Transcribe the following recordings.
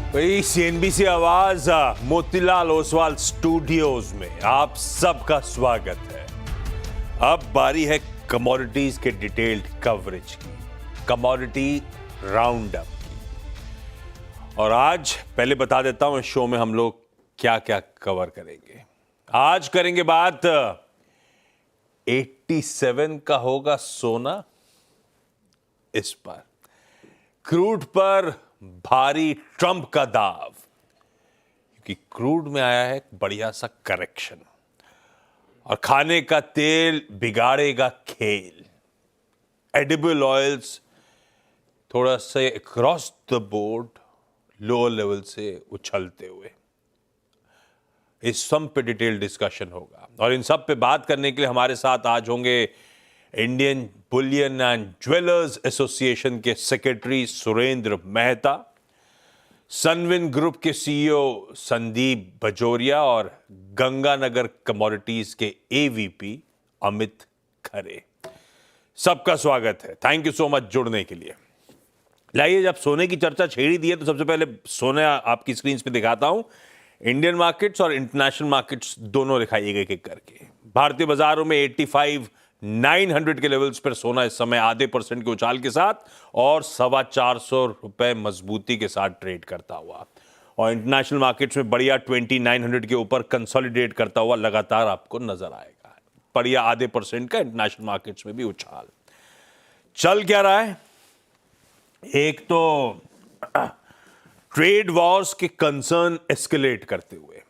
भाई सीएनबीसी आवाज मोतीलाल ओसवाल स्टूडियोज में आप सबका स्वागत है। अब बारी है कमोडिटीज के डिटेल्ड कवरेज की, कमोडिटी राउंड अप की। और आज पहले बता देता हूं इस शो में हम लोग क्या क्या कवर करेंगे। आज करेंगे बात 87 का होगा सोना, इस पर क्रूड पर भारी ट्रंप का दाव, क्योंकि क्रूड में आया है बढ़िया सा करेक्शन और खाने का तेल बिगाड़ेगा खेल। एडिबल ऑयल्स थोड़ा सा across the board lower level से उछलते हुए, इस सब पे डिटेल डिस्कशन होगा। और इन सब पे बात करने के लिए हमारे साथ आज होंगे Indian Boolean and jewellers association के सेक्रेटरी सुरेंद्र मेहता, सनविन ग्रुप के सीईओ संदीप बजोरिया और गंगानगर कमोडिटीज के एवीपी अमित खरे। सबका स्वागत है। थैंक यू सो मच जुड़ने के लिए। लाइए, जब सोने की चर्चा छेड़ी दी है तो सबसे पहले सोने आपकी स्क्रीन पे दिखाता हूं। इंडियन मार्केट्स और इंटरनेशनल मार्केट्स दोनों दिखाइएगा एक एक करके। भारतीय बाजारों में 85,900 के लेवल्स पर सोना इस समय आधे % के उछाल के साथ और ₹425 मजबूती के साथ ट्रेड करता हुआ, और इंटरनेशनल मार्केट्स में बढ़िया 2900 के ऊपर कंसोलिडेट करता हुआ लगातार आपको नजर आएगा। बढ़िया आधे % का इंटरनेशनल मार्केट्स में भी उछाल चल क्या रहा है। एक तो ट्रेड वॉर्स के कंसर्न एस्केलेट करते हुए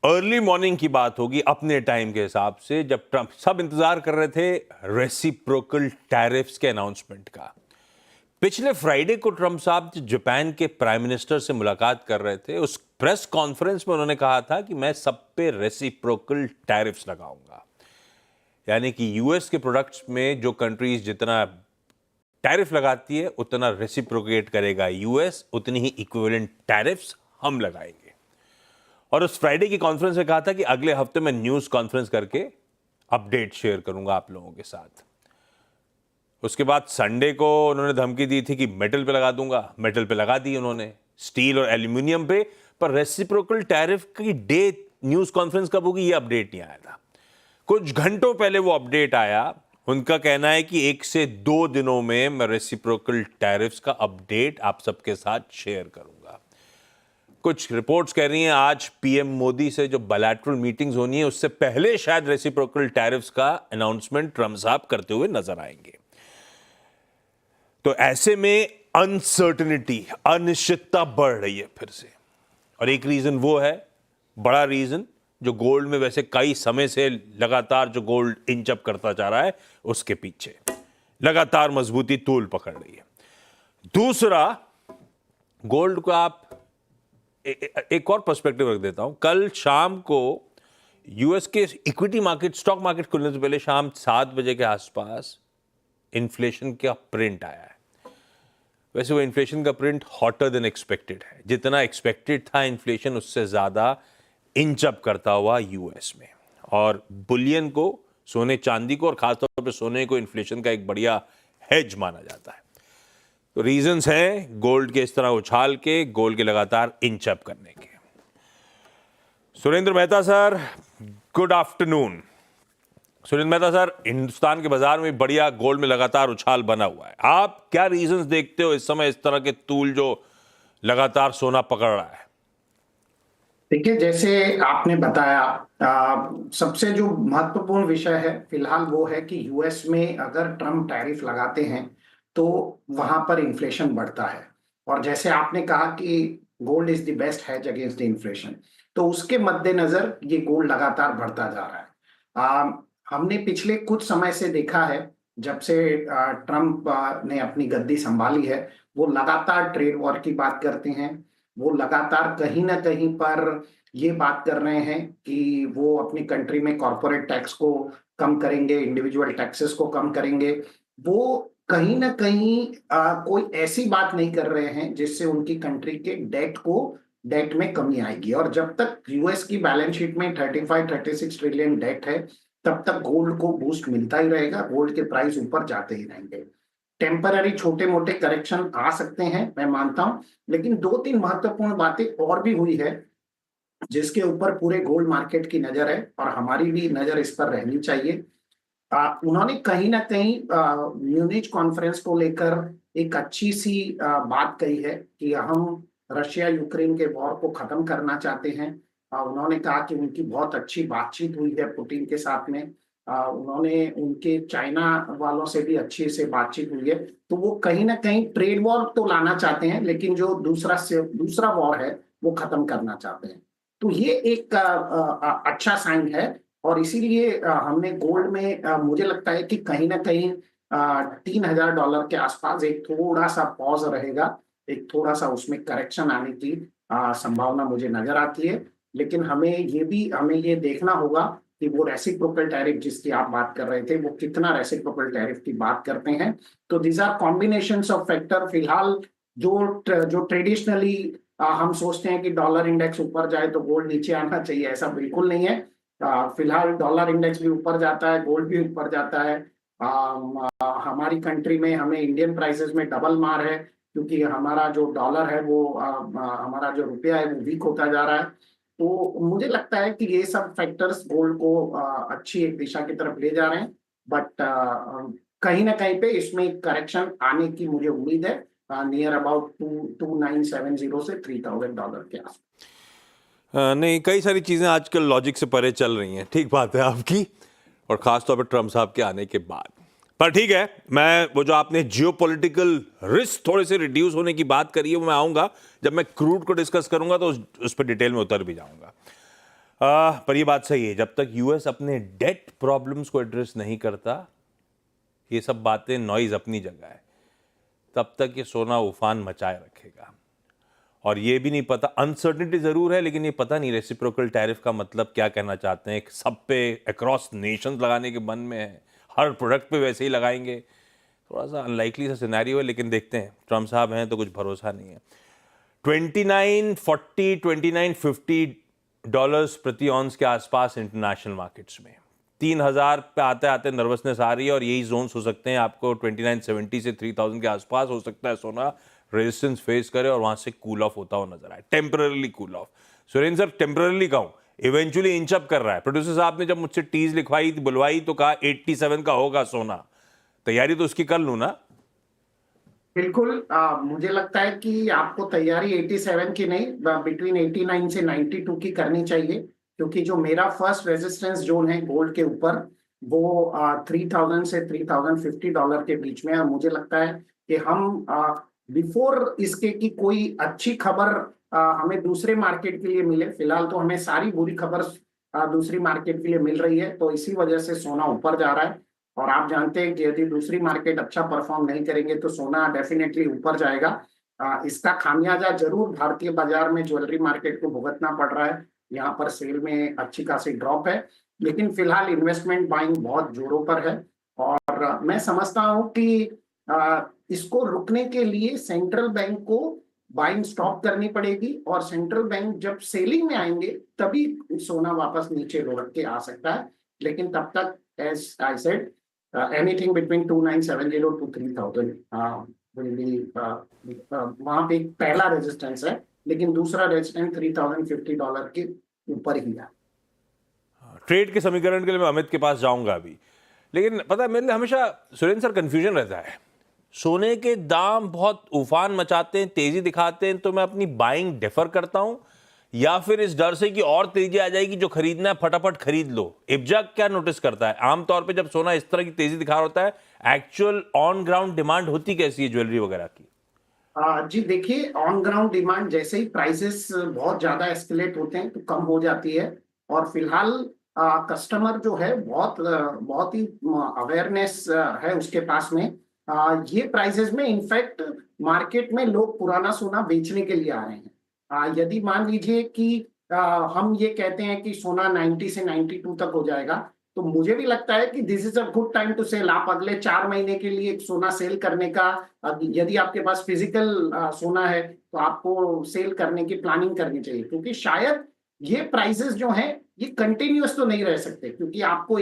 अर्ली मॉर्निंग की बात होगी अपने टाइम के हिसाब से, जब ट्रंप सब इंतजार कर रहे थे रेसिप्रोकल टैरिफ्स के अनाउंसमेंट का। पिछले फ्राइडे को ट्रंप साहब जापान के प्राइम मिनिस्टर से मुलाकात कर रहे थे। उस प्रेस कॉन्फ्रेंस में उन्होंने कहा था कि मैं सब पे रेसिप्रोकल टैरिफ्स लगाऊंगा, यानी कि यूएस के प्रोडक्ट्स में जो कंट्रीज जितना टैरिफ लगाती है उतना रेसिप्रोकेट करेगा यूएस, उतनी ही इक्विवेलेंट टैरिफ्स हम लगाएंगे। और उस फ्राइडे की कॉन्फ्रेंस में कहा था कि अगले हफ्ते मैं न्यूज कॉन्फ्रेंस करके अपडेट शेयर करूंगा आप लोगों के साथ। उसके बाद संडे को उन्होंने धमकी दी थी कि मेटल पे लगा दूंगा, मेटल पे लगा दी उन्होंने, स्टील और एल्यूमिनियम पे। पर रेसिप्रोकल टैरिफ की डेट न्यूज कॉन्फ्रेंस कब होगी ये अपडेट नहीं आया था। कुछ घंटों पहले वो अपडेट आया। उनका कहना है कि 1 से 2 दिनों में मैं रेसिप्रोकल टैरिफ्स का अपडेट आप सबके साथ शेयर करूंगा। कुछ रिपोर्ट्स कह रही हैं आज पीएम मोदी से जो बायलैटरल मीटिंग्स होनी है उससे पहले शायद रेसिप्रोकल टैरिफ्स का अनाउंसमेंट ट्रंप साहब करते हुए नजर आएंगे। तो ऐसे में अनसर्टेनिटी, अनिश्चितता बढ़ रही है फिर से। और एक रीजन वो है, बड़ा रीजन, जो गोल्ड में वैसे कई समय से लगातार जो गोल्ड इंच अप करता जा रहा है उसके पीछे लगातार मजबूती तूल पकड़ रही है। दूसरा, गोल्ड को आप एक और पर्सपेक्टिव रख देता हूं। कल शाम को यूएस के इक्विटी मार्केट, स्टॉक मार्केट खुलने से पहले शाम 7 बजे के आसपास इन्फ्लेशन का प्रिंट आया है। वैसे वो इन्फ्लेशन का प्रिंट हॉटर देन एक्सपेक्टेड है। जितना एक्सपेक्टेड था इन्फ्लेशन, उससे ज्यादा इंच अप करता हुआ यूएस में। और बुलियन को, सोने चांदी को और खासतौर पर सोने को इन्फ्लेशन का एक बढ़िया हेज माना जाता है। तो रीजंस हैं गोल्ड के इस तरह उछाल के, गोल्ड के लगातार इंच अप करने के। Surendra Mehta sir, good afternoon. Surendra Mehta sir, Hindustan के बाजार में बढ़िया गोल्ड में लगातार उछाल बना हुआ है। आप क्या रीजंस देखते हो इस समय इस तरह के तूल जो लगातार सोना पकड़ रहा है? देखिए, जैसे आपने बताया, सबसे जो महत्वपूर्ण विषय है फिलहाल वो है कि यूएस में अगर ट्रम्प टैरिफ लगाते हैं तो वहां पर इन्फ्लेशन बढ़ता है। और जैसे आपने कहा कि gold is the best hedge against the inflation, तो उसके मद्देनजर ये गोल्ड लगातार बढ़ता जा रहा है। हमने पिछले कुछ समय से देखा है, जब से ट्रम्प ने अपनी गद्दी संभाली है, वो लगातार ट्रेड वॉर की बात करते हैं। वो लगातार कहीं ना कहीं पर ये बात कर रहे हैं कि वो अपनी कंट्री में कॉर्पोरेट टैक्स को कम करेंगे, इंडिविजुअल टैक्सेस को कम करेंगे। वो कहीं ना कहीं कोई ऐसी बात नहीं कर रहे हैं जिससे उनकी कंट्री के डेट में कमी आएगी। और जब तक यूएस की बैलेंस शीट में 35-36 ट्रिलियन डेट है, तब तक गोल्ड को बूस्ट मिलता ही रहेगा, गोल्ड के प्राइस ऊपर जाते ही रहेंगे। टेम्पररी छोटे मोटे करेक्शन आ सकते हैं, मैं मानता हूं, लेकिन 2-3 महत्वपूर्ण बातें और भी हुई है जिसके ऊपर पूरे गोल्ड मार्केट की नजर है और हमारी भी नजर इस पर रहनी चाहिए। उन्होंने कहीं ना कहीं म्यूनिच कॉन्फ्रेंस को लेकर एक अच्छी सी बात कही है कि हम रशिया यूक्रेन के वॉर को खत्म करना चाहते हैं। उन्होंने कहा कि उनकी बहुत अच्छी बातचीत हुई है पुतिन के साथ में। उन्होंने उनके चाइना वालों से भी अच्छी से बातचीत हुई है। तो वो कहीं ना कहीं ट्रेड वॉर तो लाना चाहते हैं, लेकिन जो दूसरा वॉर है वो खत्म करना चाहते हैं। तो ये एक अच्छा साइन है। और इसीलिए हमने गोल्ड में मुझे लगता है कि कहीं ना कहीं $3,000 के आसपास एक थोड़ा सा पॉज रहेगा, एक थोड़ा सा उसमें करेक्शन आने की संभावना मुझे नजर आती है। लेकिन हमें ये देखना होगा कि वो रेसिप्रोकल टैरिफ जिसकी आप बात कर रहे थे वो कितना रेसिप्रोकल टैरिफ की बात करते हैं। तो these are combinations of factor. फिलहाल जो ट्रेडिशनली हम सोचते हैं कि डॉलर इंडेक्स ऊपर जाए तो गोल्ड नीचे आना चाहिए, ऐसा बिल्कुल नहीं है। फिलहाल डॉलर इंडेक्स भी ऊपर जाता है, गोल्ड भी ऊपर जाता है। हमारी कंट्री में हमें इंडियन प्राइसेस में डबल मार है, क्योंकि हमारा जो डॉलर है वो हमारा जो रुपया है वो वीक होता जा रहा है। तो मुझे लगता है कि ये सब फैक्टर्स गोल्ड को अच्छी एक दिशा की तरफ ले जा रहे हैं। बट कहीं ना कहीं पे इसमें करेक्शन आने की मुझे उम्मीद है, नियर अबाउट 2970 से $3,000 के आसपास। नहीं, कई सारी चीज़ें आजकल लॉजिक से परे चल रही हैं, ठीक बात है आपकी, और ख़ास तौर पर ट्रम्प साहब के आने के बाद। पर ठीक है, मैं वो जो आपने जियोपॉलिटिकल रिस्क थोड़े से रिड्यूस होने की बात करी है वो मैं आऊँगा, जब मैं क्रूड को डिस्कस करूँगा तो उस पर डिटेल में उतर भी जाऊँगा। पर ये बात सही है, जब तक यूएस अपने डेट प्रॉब्लम्स को एड्रेस नहीं करता, ये सब बातें नॉइज अपनी जगह है, तब तक ये सोना उफान मचाए रखेगा। और ये भी नहीं पता, अनसर्टेनिटी जरूर है, लेकिन ये पता नहीं रेसिप्रोकल टैरिफ का मतलब क्या कहना चाहते हैं। सब पे अक्रॉस नेशंस लगाने के मन में है, हर प्रोडक्ट पे वैसे ही लगाएंगे। थोड़ा सा अनलाइकली सा सिनेरियो है, लेकिन देखते हैं, ट्रम्प साहब हैं तो कुछ भरोसा नहीं है। 2940 $2950 प्रति ऑन्स के आसपास इंटरनेशनल मार्केट्स में 3,000 पे आते आते नर्वसनेस आ रही है, और यही जोन्स हो सकते हैं आपको 2970 से 3,000 के आसपास हो सकता है सोना रेजिस्टेंस फेस करे और वहां से कूल ऑफ होता हुआ नजर आए, temporarily cool off. Surendra sir, temporarily कहूं, इवेंचुअली इंच अप कर रहा है। प्रोड्यूसर साहब ने जब मुझसे टीज लिखवाई बुलवाई तो कहा 87 का होगा सोना, तैयारी तो उसकी कर लूं ना? बिल्कुल। मुझे लगता है कि आपको तैयारी 87 की नहीं, बिटवीन 89 से 92 की करनी चाहिए, क्योंकि जो मेरा फर्स्ट रेजिस्टेंस जोन है गोल्ड के ऊपर वो 3000 से $3,050 के बीच में है। और मुझे लगता है कि हम बिफोर इसके की कोई अच्छी खबर हमें दूसरे मार्केट के लिए मिले, फिलहाल तो हमें सारी बुरी खबर दूसरी मार्केट के लिए मिल रही है, तो इसी वजह से सोना ऊपर जा रहा है। और आप जानते हैं कि यदि दूसरी मार्केट अच्छा परफॉर्म नहीं करेंगे तो सोना डेफिनेटली ऊपर जाएगा। इसका खामियाजा जरूर भारतीय बाजार में ज्वेलरी मार्केट को भुगतना पड़ रहा है। यहाँ पर सेल में अच्छी खासी ड्रॉप है, लेकिन फिलहाल इन्वेस्टमेंट बाइंग बहुत जोरों पर है। और मैं समझता हूँ कि इसको रुकने के लिए सेंट्रल बैंक को बाइंग स्टॉप करनी पड़ेगी, और सेंट्रल बैंक जब सेलिंग में आएंगे तभी सोना वापस नीचे लुढ़क के आ सकता है। लेकिन तब तक as I said anything between 2970 to 3,000 will be वहां पे एक पहला रेजिस्टेंस है, लेकिन दूसरा रेजिस्टेंस $3,050 के ऊपर ही है। ट्रेड के समीकरण के लिए मैं अमित के पास जाऊंगा अभी, लेकिन पता है मेरे लिए हमेशा सुरेंद्र सर कंफ्यूजन रहता है। सोने के दाम बहुत उफान मचाते हैं, तेजी दिखाते हैं, तो मैं अपनी बाइंग डेफर करता हूं, या फिर इस डर से कि और तेजी आ जाएगी, जो खरीदना है फटाफट खरीद लो। इब्जा क्या नोटिस करता है आमतौर पे जब सोना इस तरह की तेजी दिखा रहा होता है, एक्चुअल ऑन ग्राउंड डिमांड होती कैसी है ज्वेलरी वगैरह की? जी देखिए, ऑन ग्राउंड डिमांड जैसे ही प्राइसेस बहुत ज्यादा एस्केलेट होते हैं तो कम हो जाती है। और फिलहाल कस्टमर जो है बहुत ही अवेयरनेस है उसके पास में। ये प्राइसेस में इनफैक्ट मार्केट में लोग पुराना सोना बेचने के लिए आ रहे हैं। यदि मान लीजिए कि हम ये कहते हैं कि सोना 90 से 92 तक हो जाएगा, तो मुझे भी लगता है कि this is a good time to sell. आप अगले 4 महीने के लिए एक सोना सेल करने का, यदि आपके पास फिजिकल सोना है तो आपको सेल करने की प्लानिंग करनी चाहिए, क्योंकि शायद ये प्राइसेस जो हैं ये कंटिन्यूअस तो नहीं रह सकते, क्योंकि आपको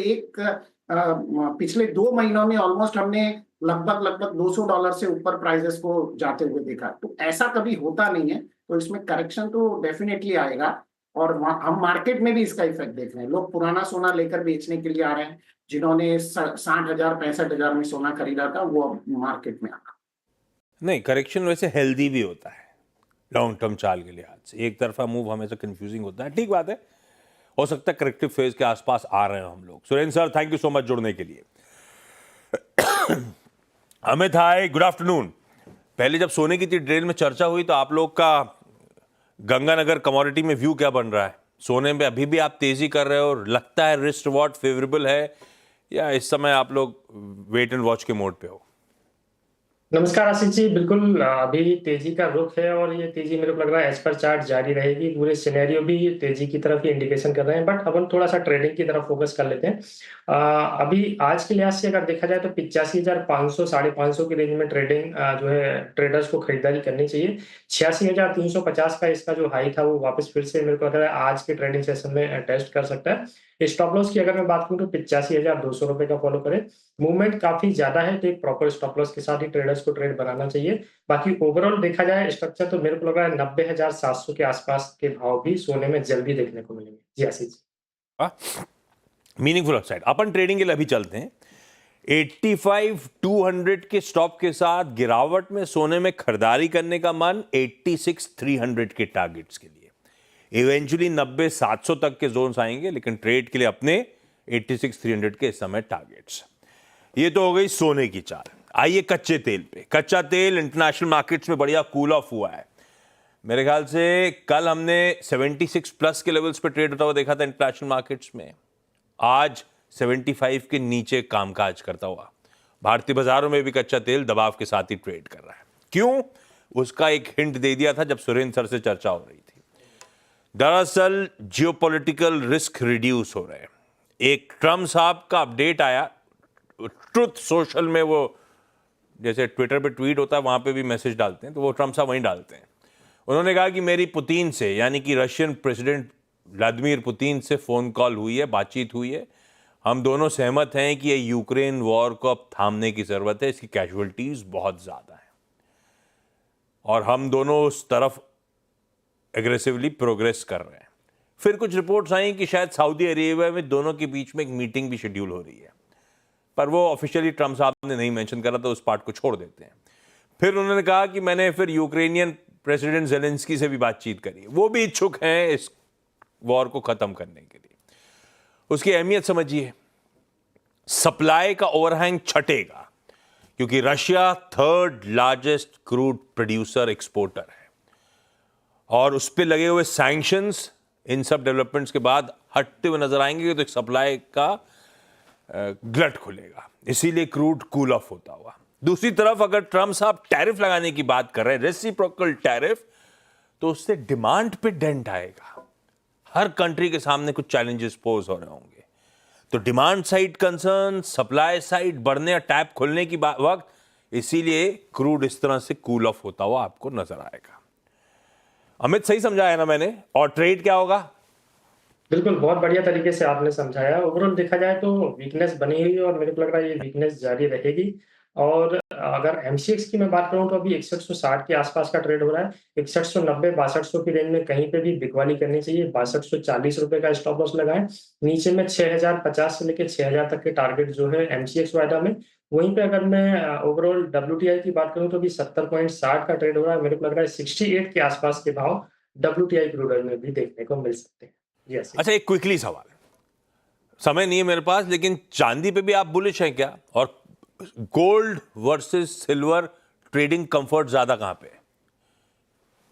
पिछले 2 महीनों में ऑलमोस्ट हमने लगभग $200 से ऊपर प्राइसेस को जाते हुए देखा। तो ऐसा कभी होता नहीं है, तो इसमें करेक्शन तो डेफिनेटली आएगा। और हम मार्केट में भी इसका इफेक्ट देख रहे हैं, लोग पुराना सोना लेकर बेचने के लिए आ रहे हैं। जिन्होंने 60,000 65,000 में सोना खरीदा था, वो अब मार्केट में आ रहा। नहीं, करेक्शन वैसे हेल्दी भी होता है लॉन्ग टर्म चाल के लिहाज से। एक तरफा मूव हमेशा कंफ्यूजिंग होता है, ठीक बात है। हो सकता है करेक्टिव फेज के आसपास आ रहे हैं हम लोग। Surendra sir, thank you so much जुड़ने के लिए। अमित, हाय, गुड आफ्टरनून। पहले जब सोने की ट्रेन में चर्चा हुई तो आप लोग का गंगानगर कमोडिटी में व्यू क्या बन रहा है? सोने में अभी भी आप तेजी कर रहे हो, लगता है रिस्क रिवॉर्ड फेवरेबल है, या इस समय आप लोग वेट एंड वॉच के मोड पे हो? नमस्कार आशीष जी, बिल्कुल अभी तेजी का रुख है और ये तेजी मेरे को लग रहा है एज पर चार्ट जारी रहेगी। पूरे सिनेरियो भी तेजी की तरफ ही इंडिकेशन कर रहे हैं, बट अपन थोड़ा सा ट्रेडिंग की तरफ फोकस कर लेते हैं। अभी आज के लिहाज से अगर देखा जाए तो 85,500 550 की रेंज में ट्रेडिंग जो है ट्रेडर्स को खरीदारी करनी चाहिए। 86,350 का इसका जो हाई था वो वापस फिर से मेरे को लग रहा है आज के ट्रेडिंग सेशन में टेस्ट कर सकता है। स्टॉप लॉस की अगर मैं बात करूं तो 85,200 रुपए का फॉलो करें। मूवमेंट काफी ज्यादा है तो एक प्रॉपर स्टॉप लॉस के साथ ही ट्रेडर्स को ट्रेड बनाना चाहिए। बाकी ओवरऑल देखा जाए स्ट्रक्चर तो मेरे को लग रहा है 90,700 के आसपास के भाव भी सोने में जल्दी देखने को मिलेंगे। जी आशीष जी। Meaningful upside. अपन ट्रेडिंग के लिए अभी चलते हैं। 85,200 के स्टॉप के साथ गिरावट में सोने में खरीदारी करने का मन 86,300 के टारगेट्स के लिए। इवेंचुअली 90,700 तक के जोन्स आएंगे, लेकिन ट्रेड के लिए अपने 86,300 के इस समय टारगेट्स। ये तो हो गई सोने की चाल। आइए कच्चे तेल पे। कच्चा तेल इंटरनेशनल मार्केट्स में बढ़िया कूल ऑफ हुआ है। मेरे ख्याल से कल हमने 76 प्लस के लेवल्स पे ट्रेड होता हुआ देखा था इंटरनेशनल मार्केट्स में। आज 75 के नीचे कामकाज करता हुआ भारतीय बाजारों में भी कच्चा तेल दबाव के साथ ही ट्रेड कर रहा है। क्यों? उसका एक हिंट दे दिया था जब सुरेंद्र सर से चर्चा हो रही थी। दरअसल जियोपॉलिटिकल रिस्क रिड्यूस हो रहे हैं। एक ट्रम्प साहब का अपडेट आया, ट्रुथ सोशल में, वो जैसे ट्विटर पे ट्वीट होता है वहां पे भी मैसेज डालते हैं, तो वो ट्रम्प साहब वहीं डालते हैं। उन्होंने कहा कि मेरी पुतिन से, यानी कि रशियन प्रेसिडेंट व्लादिमीर पुतिन से फोन कॉल हुई है, बातचीत हुई है। हम दोनों सहमत हैं कि ये यूक्रेन वॉर को अब थामने की जरूरत है, इसकी कैजुअलिटीज बहुत ज्यादा है और हम दोनों उस तरफ एग्रेसिवली प्रोग्रेस कर रहे हैं। फिर कुछ रिपोर्ट्स आई कि शायद सऊदी अरेबिया में दोनों के बीच में एक मीटिंग भी शेड्यूल हो रही है, पर वो ऑफिशियली ट्रम्प साहब ने नहीं मेंशन करा, तो उस पार्ट को छोड़ देते हैं। फिर उन्होंने कहा कि मैंने फिर यूक्रेनियन प्रेसिडेंट जेलेंस्की से भी बातचीत करी, वो भी इच्छुक हैं इस वॉर को खत्म करने के लिए। उसकी अहमियत समझिए। सप्लाई का ओवरहैंग छटेगा क्योंकि Russia third largest crude producer exporter है और उस पर लगे हुए सैंक्शंस इन सब डेवलपमेंट्स के बाद हटते हुए नजर आएंगे, तो एक सप्लाई का ग्लट खुलेगा, इसीलिए क्रूड कूल ऑफ होता हुआ। दूसरी तरफ अगर ट्रम्प साहब टैरिफ लगाने की बात कर रहे हैं, रेसिप्रोकल टैरिफ, तो उससे डिमांड पे डेंट आएगा। हर कंट्री के सामने कुछ चैलेंजेस पोज हो रहे होंगे, तो demand side concern, supply side बढ़ने या टैप खुलने की वक्त, इसीलिए क्रूड इस तरह से कूल ऑफ होता हुआ आपको नजर आएगा। अमित, सही समझाया ना मैंने? और ट्रेड क्या होगा? बिल्कुल, बहुत बढ़िया तरीके से आपने समझाया। ओवरऑल देखा जाए तो वीकनेस बनी हुई है और मेरे को लग रहा है ये वीकनेस जारी रहेगी। और अगर एमसीएक्स की मैं बात करूं तो अभी 6160 के आसपास का ट्रेड हो रहा है। 6190 6200 की रेंज में कहीं पे भी बिकवाली करनी चाहिए। 6240 रुपए का स्टॉप लॉस लगाएं। नीचे में 6050 से लेकर 6000 तक के टारगेट जो है एमसीएक्स वायदा में। वहीं पे अगर मैं ओवरऑल डब्ल्यूटीआई की बात करूं तो अभी 70.60 का ट्रेड हो रहा है। मेरे को लग रहा है 68 के आसपास के भाव डब्ल्यूटीआई क्रूड ऑयल में भी देखने को मिल सकते हैं। Yes, अच्छा, एक क्विकली सवाल, समय नहीं है मेरे पास, लेकिन चांदी पे भी आप बुलिश हैं क्या? और gold versus silver trading comfort ज्यादा कहां पे है?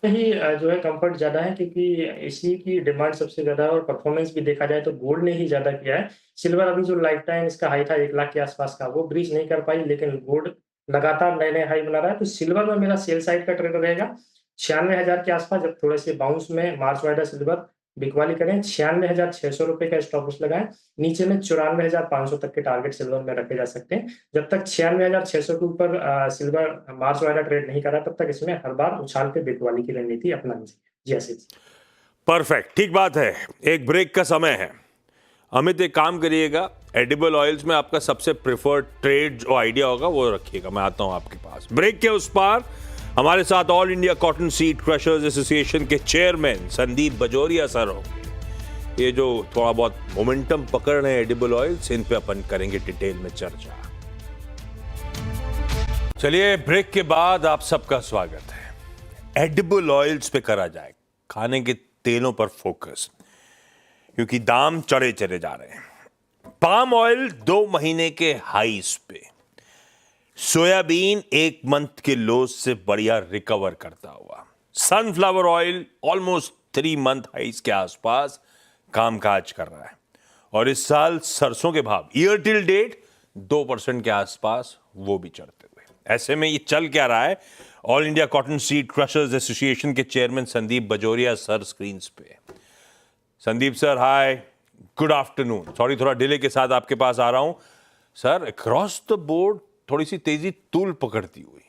ही जो है कंफर्ट ज्यादा है क्योंकि इसी की डिमांड सबसे ज्यादा है और परफॉर्मेंस भी देखा जाए तो गोल्ड ने ही ज्यादा किया है। सिल्वर अभी जो लाइफ टाइम इसका हाई था 1 लाख के आसपास का, वो ब्रीच नहीं कर पाई, लेकिन गोल्ड लगातार नए नए हाई बना रहा है। तो सिल्वर में मेरा सेल साइड का ट्रेड रहेगा 96,000 के आसपास। जब थोड़े से बाउंस में मार्च वाइडर सिल्वर बिकवाली करें, 96,600 रुपए का स्टॉप लॉस लगाएं। नीचे में 94,500 तक के टारगेट सिल्वर में रखे जा सकते हैं। जब तक 96,600 के ऊपर सिल्वर मार्च वाला ट्रेड नहीं करा, तब तक इसमें हर बार उछाल के बिकवाली की रणनीति अपनानी चाहिए। जी आशीष। परफेक्ट, ठीक बात है। एक ब्रेक का समय है। अमित एक काम करिएगा, एडिबल ऑयल्स में आपका सबसे प्रेफर्ड ट्रेड जो आइडिया होगा वो रखिएगा, मैं आता हूं आपके पास। ब्रेक के उस पार हमारे साथ all India cotton seed crushers association के चेयरमैन संदीप बजोरिया सर होंगे। ये जो थोड़ा बहुत मोमेंटम पकड़ रहे हैं एडिबल ऑयल्स, इन पे अपन करेंगे डिटेल में चर्चा। चलिए, ब्रेक के बाद आप सबका स्वागत है। एडिबल ऑयल्स पे करा जाए, खाने के तेलों पर फोकस, क्योंकि दाम चढ़े चले जा रहे हैं। पाम ऑयल 2 महीने के हाईस पे, सोयाबीन 1 मंथ के लोज से बढ़िया रिकवर करता हुआ, सनफ्लावर ऑयल ऑलमोस्ट 3 मंथ हाईस के आसपास कामकाज कर रहा है, और इस साल सरसों के भाव ईयर टिल डेट 2% के आसपास वो भी चढ़ते हुए। ऐसे में ये चल क्या रहा है? All India cotton seed crushers association के chairman Sandeep Bajoria sir screen पे। Sandeep sir, hi, good afternoon. Sorry, थोड़ा डिले के साथ आपके पास आ रहा हूं। सर, अक्रॉस द बोर्ड थोड़ी सी तेजी तूल पकड़ती हुई,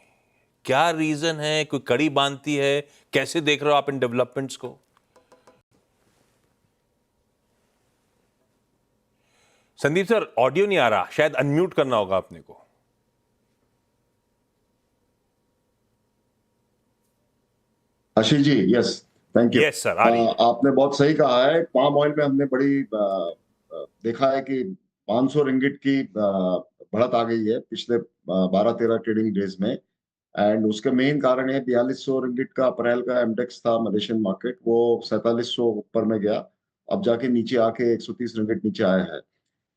क्या रीजन है? कोई कड़ी बांधती है? कैसे देख रहे हो आप इन डेवलपमेंट्स को? संदीप सर, ऑडियो नहीं आ रहा, शायद अनम्यूट करना होगा अपने को। Ashish ji, yes, thank you. Yes sir, आपने बहुत सही कहा है। पाम ऑयल में हमने बड़ी देखा है कि 500 रिंगिट की बढ़त आ गई है पिछले 12-13 ट्रेडिंग डेज में, एंड उसके मेन कारण है 4200 रिंगिट का अप्रैल का एमडेक्स था मलेशियन मार्केट, वो 4700 ऊपर में गया, अब जाके नीचे आके 130 रिंगिट नीचे आया है।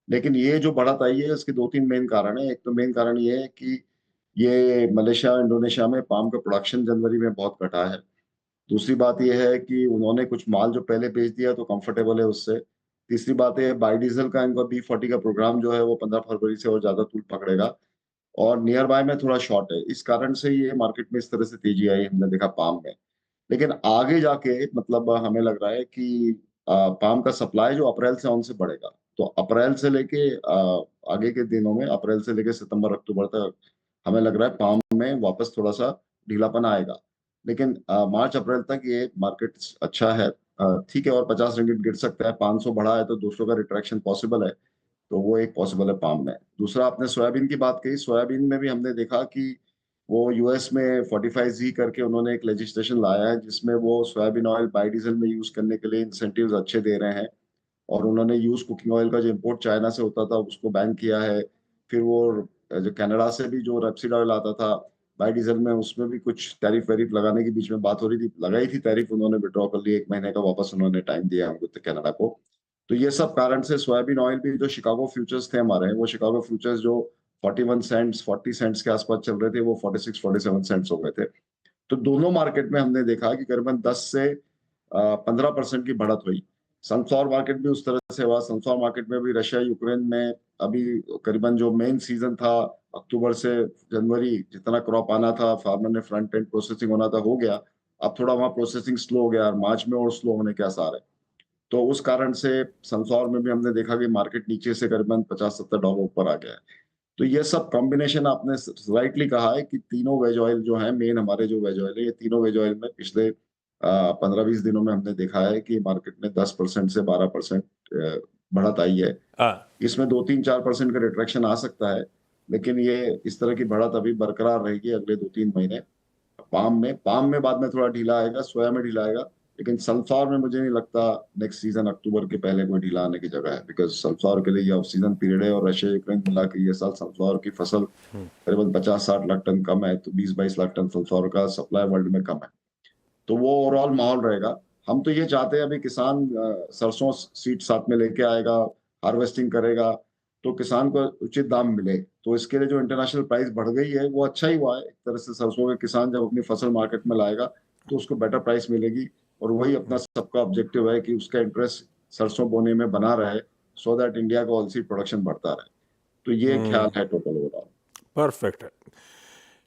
लेकिन ये जो बढ़त आई है इसके 2-3 मेन कारण है। एक तो मेन कारण ये है कि ये मलेशिया, इंडोनेशिया में पाम का प्रोडक्शन जनवरी में बहुत घटा है। दूसरी बात यह है कि उन्होंने कुछ माल जो पहले बेच दिया तो कंफर्टेबल है उससे। तीसरी बात है, बायोडीजल का इनका B40 का प्रोग्राम जो है वो 15 फरवरी से और ज्यादा तूल पकड़ेगा, और नियर बाय में थोड़ा शॉर्ट है। इस कारण से ये मार्केट में इस तरह से तेजी आई हमने देखा पाम में। लेकिन आगे जाके मतलब हमें लग रहा है कि पाम का सप्लाई जो अप्रैल से ऑन से बढ़ेगा, तो अप्रैल से लेके आगे के दिनों में, अप्रैल से लेके सितंबर अक्टूबर तक हमें लग रहा है पाम में वापस थोड़ा सा ढीलापन आएगा। लेकिन मार्च अप्रैल तक ये मार्केट अच्छा है, ठीक है, और 50 रिंगिट गिर सकता है। 500 बढ़ा है तो 200 का रिट्रैक्शन पॉसिबल है, तो वो एक पॉसिबल है पाम में। दूसरा, आपने सोयाबीन की बात कही, सोयाबीन में भी हमने देखा कि वो यूएस में 45Z करके उन्होंने एक लेजिस्लेशन लाया है जिसमें वो सोयाबीन ऑयल बायोडीजल में यूज करने के लिए इंसेंटिव्स अच्छे दे रहे हैं, और उन्होंने यूज कुकिंग ऑयल का जो इम्पोर्ट चाइना से होता था उसको बैन किया है। फिर वो जो कनाडा से भी जो रेपसीड ऑयल आता था बायोडीजल में, उसमें भी कुछ टैरिफ वैरिफ लगाने के बीच में बात हो रही थी, लगाई थी टैरिफ, उन्होंने विड्रॉ कर लिया 1 महीने का, वापस उन्होंने टाइम दिया हमको कनाडा को। तो ये सब कारण से सोयाबीन ऑयल भी, जो शिकागो फ्यूचर्स थे हमारे, वो शिकागो फ्यूचर्स जो 41 सेंट्स 40 सेंट्स के आसपास चल रहे थे, वो 46-47 सेंट्स हो गए थे। तो दोनों मार्केट में हमने देखा कि करीबन 10 से 15% की बढ़त हुई। सनफ्लावर मार्केट भी उस तरह से हुआ। सनफ्लावर मार्केट में भी रशिया यूक्रेन में अभी करीबन जो मेन सीजन था अक्टूबर से जनवरी, जितना क्रॉप आना था, फार्मर ने फ्रंट एंड प्रोसेसिंग होना था, हो गया। अब थोड़ा वहां प्रोसेसिंग स्लो हो गया और मार्च में और स्लो होने के आसार है। तो उस कारण से सनफ्लावर में भी हमने देखा कि मार्केट नीचे से करीबन $50-70 ऊपर आ गया है। तो ये सब कॉम्बिनेशन, आपने राइटली कहा है कि तीनों वेज ऑयल जो है, मेन हमारे जो वेज ऑयल है, ये तीनों वेज ऑयल में पिछले 15-20 दिनों में हमने देखा है कि मार्केट में 10% से 12% बढ़त आई है। इसमें 2-3-4% का रिट्रैक्शन आ सकता है, लेकिन ये इस तरह की बढ़त अभी बरकरार रहेगी अगले 2-3 महीने। पाम में बाद में थोड़ा ढीला आएगा, सोया में ढीला आएगा, लेकिन सनफ्लावर में मुझे नहीं लगता नेक्स्ट सीजन अक्टूबर के पहले कोई ढीला आने की जगह है, बिकॉज सनफ्लावर के लिए ये ऑफ सीजन पीरियड है, और रशिया यूक्रेन मिला के ये साल सनफ्लावर की फसल करीबन 50-60 लाख टन कम है, तो 20-22 लाख टन सनफ्लावर का सप्लाई वर्ल्ड में कम है। तो वो ओवरऑल माहौल रहेगा। हम तो ये चाहते हैं अभी किसान सरसों सीड साथ में लेके आएगा, हार्वेस्टिंग करेगा, तो किसान को उचित दाम मिले। तो इसके लिए जो इंटरनेशनल प्राइस बढ़ गई है वो अच्छा ही हुआ है एक तरह से। सरसों के किसान जब अपनी फसल मार्केट में लाएगा तो उसको बेटर प्राइस मिलेगी, और वही अपना सबका ऑब्जेक्टिव है कि उसका इंटरेस्ट सरसों बोने में बना रहे, सो दैट इंडिया का ऑयल सीड प्रोडक्शन बढ़ता रहे। तो ये ख्याल है टोटल ओवरऑल। परफेक्ट है।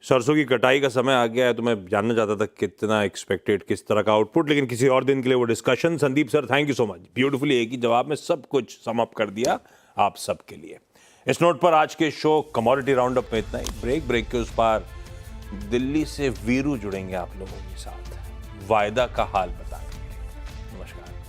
सरसों की कटाई का समय आ गया है, तो मैं जानना चाहता था कितना एक्सपेक्टेड, किस तरह का आउटपुट, लेकिन किसी और दिन के लिए वो discussion. Sandeep sir, thank you so much, beautifully एक ही जवाब में सब कुछ सम अप कर दिया आप सबके लिए। इस नोट पर आज के शो कमोडिटी राउंड अप में इतना ही। ब्रेक के उस पार दिल्ली से वीरू जुड़ेंगे आप लोगों के साथ, वायदा का हाल बताने के लिए। नमस्कार।